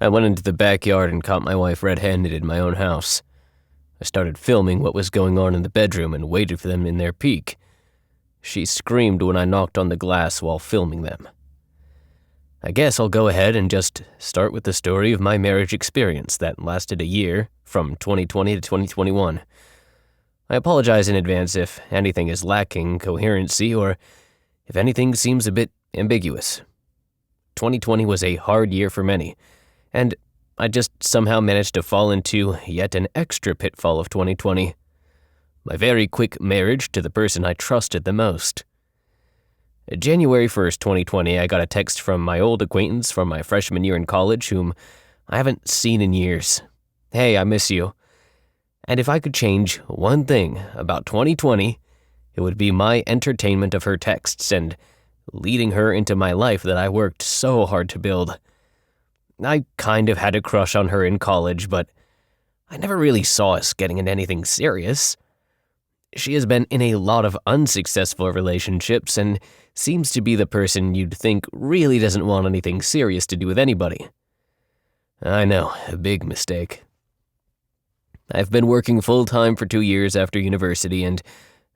I went into the backyard and caught my wife red-handed in my own house. I started filming what was going on in the bedroom and waited for them in their peak. She screamed when I knocked on the glass while filming them. I guess I'll go ahead and just start with the story of my marriage experience that lasted a year, from 2020 to 2021. I apologize in advance if anything is lacking coherency or if anything seems a bit ambiguous. 2020 was a hard year for many, and I just somehow managed to fall into yet an extra pitfall of 2020. My very quick marriage to the person I trusted the most. January 1st, 2020, I got a text from my old acquaintance from my freshman year in college whom I haven't seen in years. Hey, I miss you. And if I could change one thing about 2020, it would be my entertainment of her texts and leading her into my life that I worked so hard to build. I kind of had a crush on her in college, but I never really saw us getting into anything serious. She has been in a lot of unsuccessful relationships and seems to be the person you'd think really doesn't want anything serious to do with anybody. I know, a big mistake. I've been working full-time for 2 years after university, and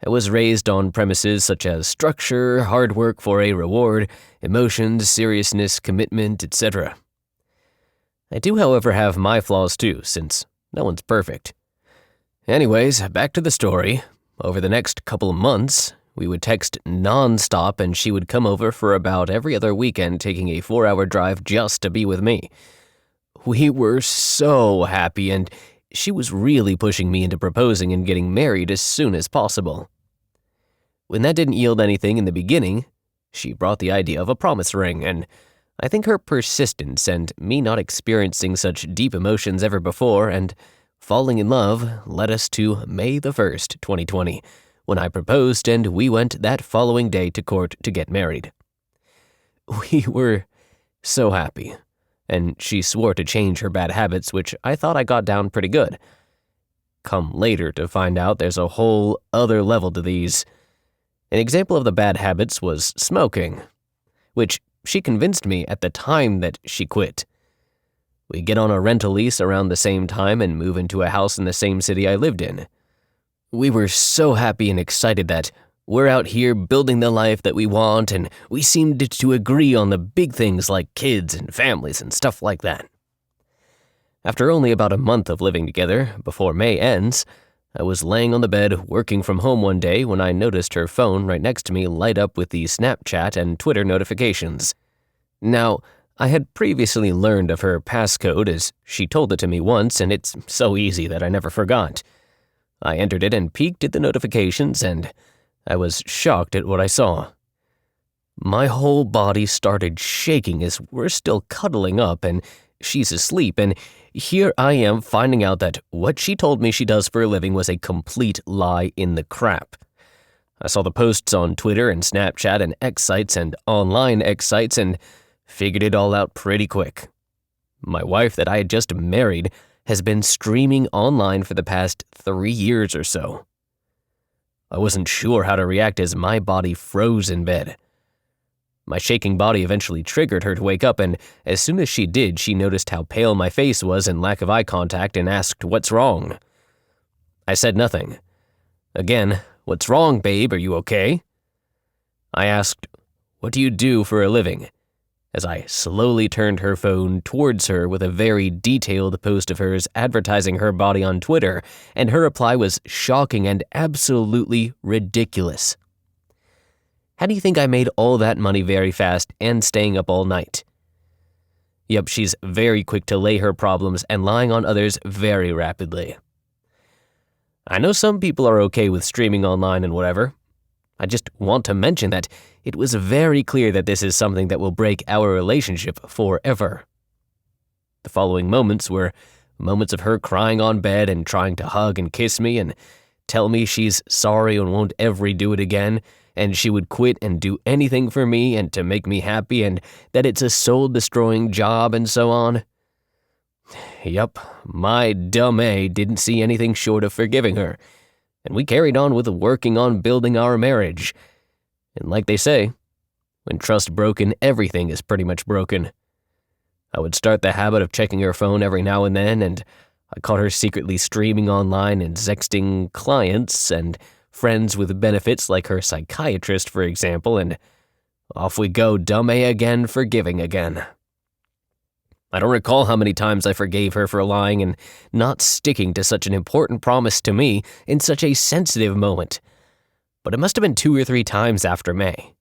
I was raised on premises such as structure, hard work for a reward, emotions, seriousness, commitment, etc. I do, however, have my flaws too, since no one's perfect. Anyways, back to the story. Over the next couple of months, we would text non-stop and she would come over for about every other weekend, taking a 4-hour drive just to be with me. We were so happy, and she was really pushing me into proposing and getting married as soon as possible. When that didn't yield anything in the beginning, she brought the idea of a promise ring, and I think her persistence and me not experiencing such deep emotions ever before and falling in love led us to May the 1st, 2020, when I proposed and we went that following day to court to get married. We were so happy, and she swore to change her bad habits, which I thought I got down pretty good. Come later to find out there's a whole other level to these. An example of the bad habits was smoking, which she convinced me at the time that she quit. We get on a rental lease around the same time and move into a house in the same city I lived in. We were so happy and excited that we're out here building the life that we want, and we seemed to agree on the big things like kids and families and stuff like that. After only about a month of living together, before May ends, I was laying on the bed working from home one day when I noticed her phone right next to me light up with the Snapchat and Twitter notifications. Now, I had previously learned of her passcode as she told it to me once, and it's so easy that I never forgot. I entered it and peeked at the notifications, and I was shocked at what I saw. My whole body started shaking as we're still cuddling up and she's asleep, and here I am finding out that what she told me she does for a living was a complete lie in the crap. I saw the posts on Twitter and Snapchat and X sites and online X sites and figured it all out pretty quick. My wife that I had just married has been streaming online for the past 3 years or so. I wasn't sure how to react as my body froze in bed. My shaking body eventually triggered her to wake up, and as soon as she did, she noticed how pale my face was and lack of eye contact and asked, "What's wrong?" I said nothing. Again, "What's wrong, babe? Are you okay?" I asked, "What do you do for a living?" as I slowly turned her phone towards her with a very detailed post of hers advertising her body on Twitter, and her reply was shocking and absolutely ridiculous. How do you think I made all that money very fast and staying up all night? Yep, she's very quick to lay her problems and lying on others very rapidly. I know some people are okay with streaming online and whatever. I just want to mention that it was very clear that this is something that will break our relationship forever. The following moments were moments of her crying on bed and trying to hug and kiss me and tell me she's sorry and won't ever do it again, and she would quit and do anything for me and to make me happy, and that it's a soul-destroying job and so on. Yup, my dumb A didn't see anything short of forgiving her, and we carried on with working on building our marriage. And like they say, when trust broken, everything is pretty much broken. I would start the habit of checking her phone every now and then, and I caught her secretly streaming online and sexting clients and friends with benefits like her psychiatrist, for example, and off we go, dumb A again, forgiving again. I don't recall how many times I forgave her for lying and not sticking to such an important promise to me in such a sensitive moment, but it must have been 2 or 3 times after May.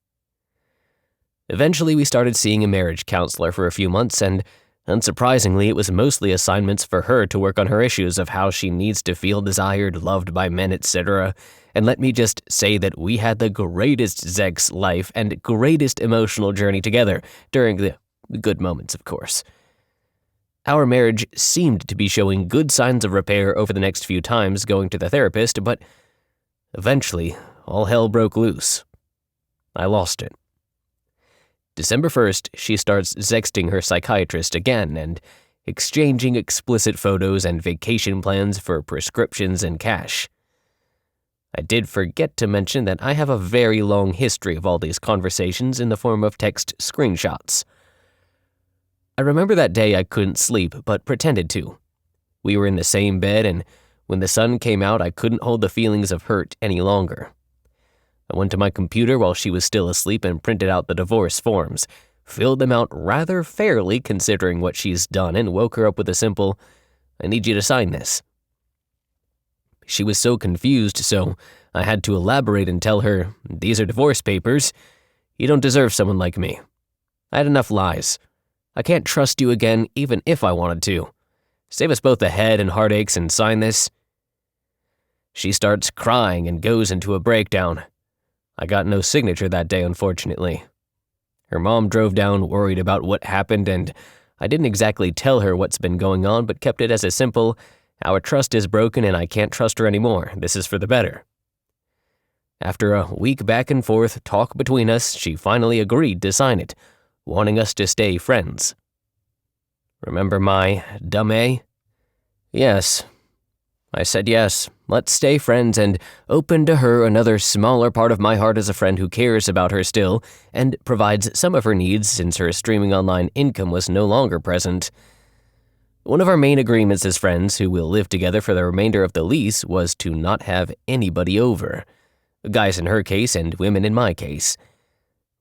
Eventually, we started seeing a marriage counselor for a few months, and unsurprisingly, it was mostly assignments for her to work on her issues of how she needs to feel desired, loved by men, etc. And let me just say that we had the greatest sex life and greatest emotional journey together during the good moments, of course. Our marriage seemed to be showing good signs of repair over the next few times going to the therapist, but eventually, all hell broke loose. I lost it. December 1st, she starts sexting her psychiatrist again and exchanging explicit photos and vacation plans for prescriptions and cash. I did forget to mention that I have a very long history of all these conversations in the form of text screenshots. I remember that day I couldn't sleep, but pretended to. We were in the same bed, and when the sun came out, I couldn't hold the feelings of hurt any longer. I went to my computer while she was still asleep and printed out the divorce forms, filled them out rather fairly considering what she's done, and woke her up with a simple, "I need you to sign this." She was so confused, so I had to elaborate and tell her, "These are divorce papers. You don't deserve someone like me. I had enough lies. I can't trust you again even if I wanted to. Save us both the head and heartaches and sign this." She starts crying and goes into a breakdown. I got no signature that day, unfortunately. Her mom drove down worried about what happened, and I didn't exactly tell her what's been going on, but kept it as a simple, "Our trust is broken and I can't trust her anymore. This is for the better." After a week back and forth talk between us, she finally agreed to sign it, wanting us to stay friends. Remember my dumb A? Yes. I said yes, let's stay friends, and open to her another smaller part of my heart as a friend who cares about her still and provides some of her needs since her streaming online income was no longer present. One of our main agreements as friends who will live together for the remainder of the lease was to not have anybody over. Guys in her case and women in my case.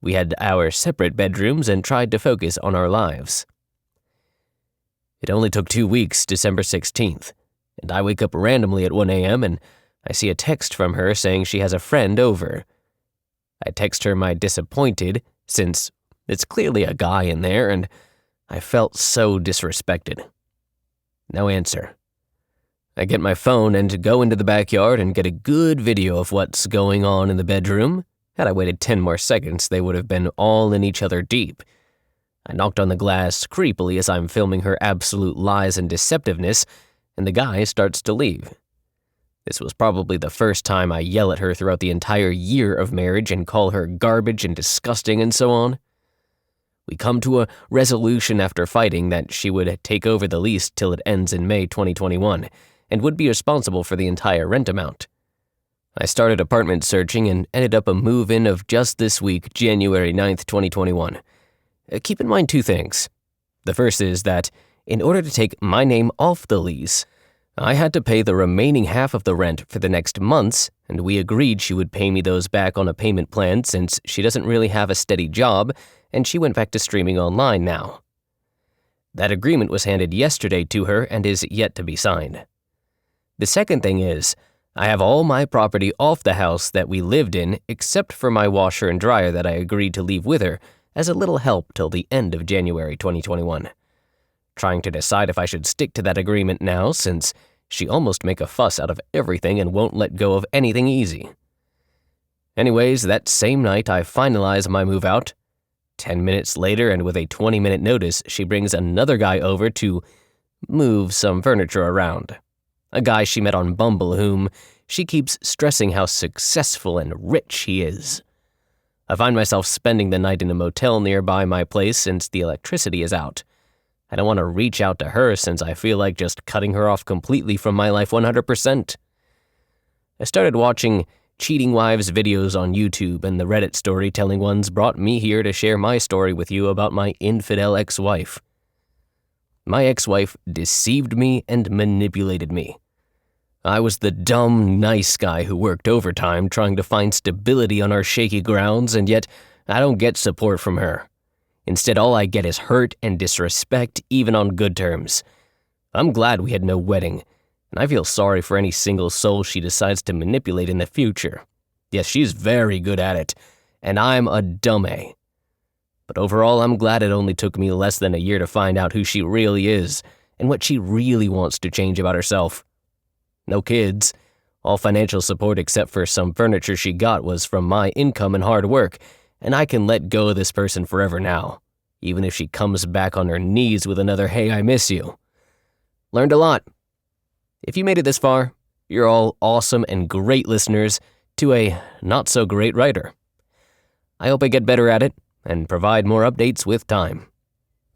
We had our separate bedrooms and tried to focus on our lives. It only took 2 weeks, December 16th. And I wake up randomly at 1 a.m. and I see a text from her saying she has a friend over. I text her my disappointed, since it's clearly a guy in there, and I felt so disrespected. No answer. I get my phone and go into the backyard and get a good video of what's going on in the bedroom. Had I waited 10 more seconds, they would have been all in each other deep. I knocked on the glass creepily as I'm filming her absolute lies and deceptiveness, and the guy starts to leave. This was probably the first time I yell at her throughout the entire year of marriage and call her garbage and disgusting and so on. We come to a resolution after fighting that she would take over the lease till it ends in May 2021 and would be responsible for the entire rent amount. I started apartment searching and ended up a move-in of just this week, January 9th, 2021. Keep in mind 2 things. The first is that in order to take my name off the lease, I had to pay the remaining half of the rent for the next months, and we agreed she would pay me those back on a payment plan since she doesn't really have a steady job, and she went back to streaming online now. That agreement was handed yesterday to her and is yet to be signed. The second thing is, I have all my property off the house that we lived in except for my washer and dryer that I agreed to leave with her as a little help till the end of January 2021. Trying to decide if I should stick to that agreement now since she almost make a fuss out of everything and won't let go of anything easy. Anyways, that same night I finalize my move out. 10 minutes later and with a 20-minute notice, she brings another guy over to move some furniture around. A guy she met on Bumble whom she keeps stressing how successful and rich he is. I find myself spending the night in a motel nearby my place since the electricity is out. I don't want to reach out to her since I feel like just cutting her off completely from my life 100%. I started watching cheating wives videos on YouTube, and the Reddit storytelling ones brought me here to share my story with you about my infidel ex-wife. My ex-wife deceived me and manipulated me. I was the dumb, nice guy who worked overtime trying to find stability on our shaky grounds, and yet I don't get support from her. Instead, all I get is hurt and disrespect, even on good terms. I'm glad we had no wedding, and I feel sorry for any single soul she decides to manipulate in the future. Yes, she's very good at it, and I'm a dummy. But overall, I'm glad it only took me less than a year to find out who she really is and what she really wants to change about herself. No kids. All financial support except for some furniture she got was from my income and hard work, and I can let go of this person forever now, even if she comes back on her knees with another "Hey, I miss you." Learned a lot. If you made it this far, you're all awesome and great listeners to a not-so-great writer. I hope I get better at it and provide more updates with time.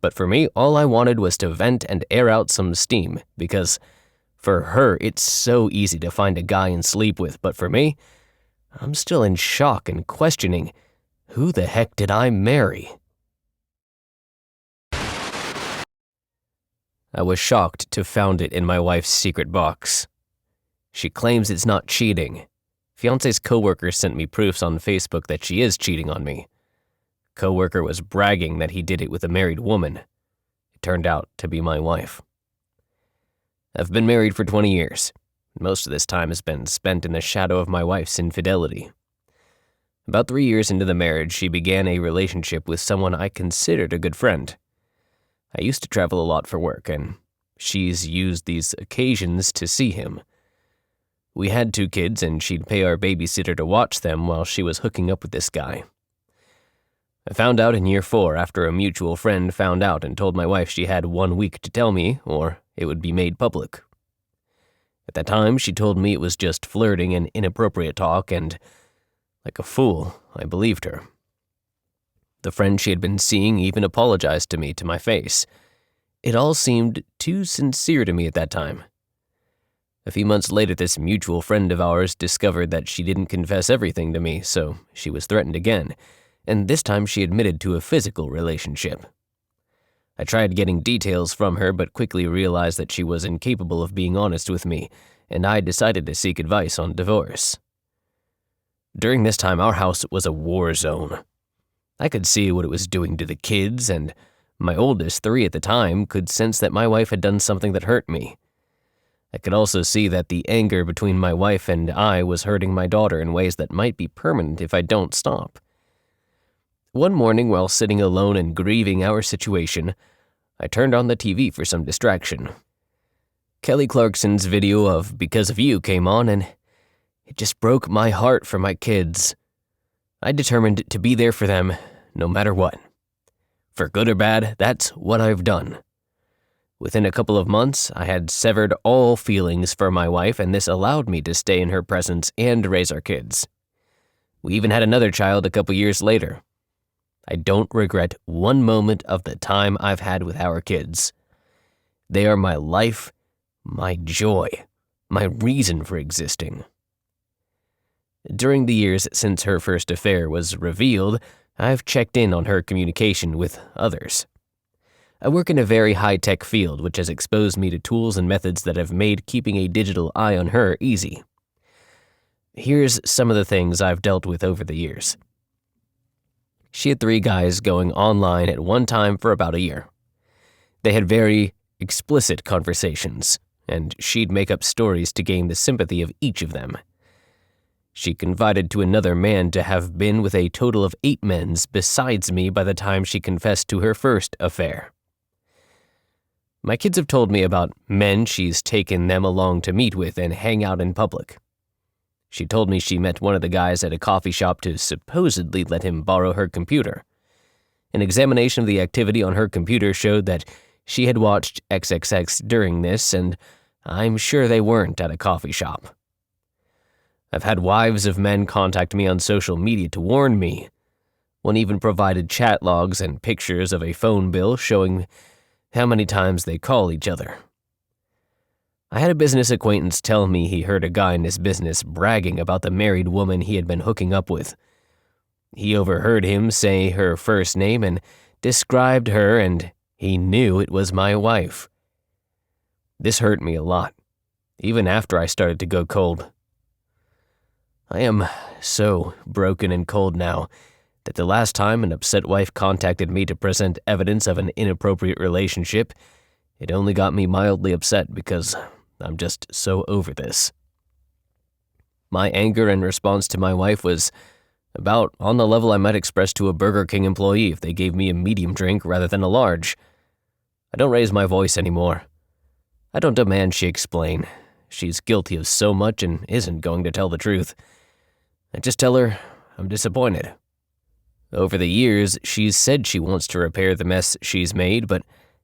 But for me, all I wanted was to vent and air out some steam, because for her, it's so easy to find a guy and sleep with, but for me, I'm still in shock and questioning, who the heck did I marry? I was shocked to found it in my wife's secret box. She claims it's not cheating. Fiance's coworker sent me proofs on Facebook that she is cheating on me. Coworker was bragging that he did it with a married woman. It turned out to be my wife. I've been married for 20 years. Most of this time has been spent in the shadow of my wife's infidelity. About 3 years into the marriage, she began a relationship with someone I considered a good friend. I used to travel a lot for work, and she's used these occasions to see him. We had 2 kids, and she'd pay our babysitter to watch them while she was hooking up with this guy. I found out in year 4 after a mutual friend found out and told my wife she had 1 week to tell me, or it would be made public. At that time, she told me it was just flirting and inappropriate talk, and like a fool, I believed her. The friend she had been seeing even apologized to me to my face. It all seemed too sincere to me at that time. A few months later, this mutual friend of ours discovered that she didn't confess everything to me, so she was threatened again, and this time she admitted to a physical relationship. I tried getting details from her, but quickly realized that she was incapable of being honest with me, and I decided to seek advice on divorce. During this time, our house was a war zone. I could see what it was doing to the kids, and my oldest, 3 at the time, could sense that my wife had done something that hurt me. I could also see that the anger between my wife and I was hurting my daughter in ways that might be permanent if I don't stop. One morning, while sitting alone and grieving our situation, I turned on the TV for some distraction. Kelly Clarkson's video of "Because of You" came on, and it just broke my heart for my kids. I determined to be there for them, no matter what. For good or bad, that's what I've done. Within a couple of months, I had severed all feelings for my wife, and this allowed me to stay in her presence and raise our kids. We even had another child a couple years later. I don't regret one moment of the time I've had with our kids. They are my life, my joy, my reason for existing. During the years since her first affair was revealed, I've checked in on her communication with others. I work in a very high-tech field, which has exposed me to tools and methods that have made keeping a digital eye on her easy. Here's some of the things I've dealt with over the years. She had 3 guys going online at one time for about a year. They had very explicit conversations, and she'd make up stories to gain the sympathy of each of them. She confided to another man to have been with a total of 8 men besides me by the time she confessed to her first affair. My kids have told me about men she's taken them along to meet with and hang out in public. She told me she met one of the guys at a coffee shop to supposedly let him borrow her computer. An examination of the activity on her computer showed that she had watched XXX during this, and I'm sure they weren't at a coffee shop. I've had wives of men contact me on social media to warn me. One even provided chat logs and pictures of a phone bill showing how many times they call each other. I had a business acquaintance tell me he heard a guy in his business bragging about the married woman he had been hooking up with. He overheard him say her first name and described her, and He knew it was my wife. This hurt me a lot, even after I started to go cold. I am so broken and cold now that the last time an upset wife contacted me to present evidence of an inappropriate relationship, it only got me mildly upset because I'm just so over this. My anger in response to my wife was about on the level I might express to a Burger King employee if they gave me a medium drink rather than a large. I don't raise my voice anymore. I don't demand she explain. She's guilty of so much and isn't going to tell the truth. I just tell her I'm disappointed. Over the years, she's said she wants to repair the mess she's made, but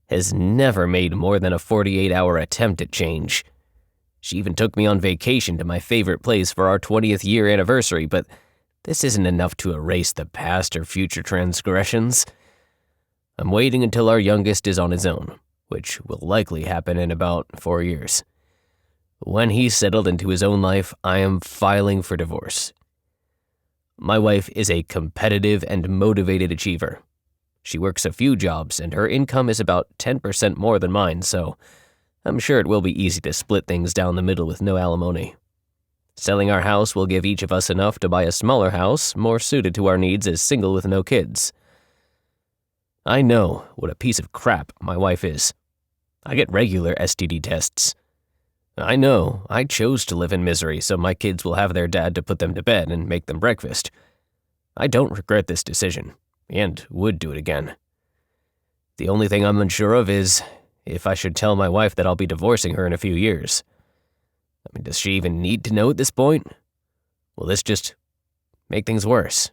has never made more than a 48-hour attempt at change. She even took me on vacation to my favorite place for our 20th year anniversary, but this isn't enough to erase the past or future transgressions. I'm waiting until our youngest is on his own, which will likely happen in about 4 years. When he's settled into his own life, I am filing for divorce. My wife is a competitive and motivated achiever. She works a few jobs, and her income is about 10% more than mine, so I'm sure it will be easy to split things down the middle with no alimony. Selling our house will give each of us enough to buy a smaller house, more suited to our needs as single with no kids. I know what a piece of crap my wife is. I get regular STD tests. I know I chose to live in misery so my kids will have their dad to put them to bed and make them breakfast. I don't regret this decision, and would do it again. The only thing I'm unsure of is if I should tell my wife that I'll be divorcing her in a few years. I mean, does she even need to know at this point? Will this just make things worse?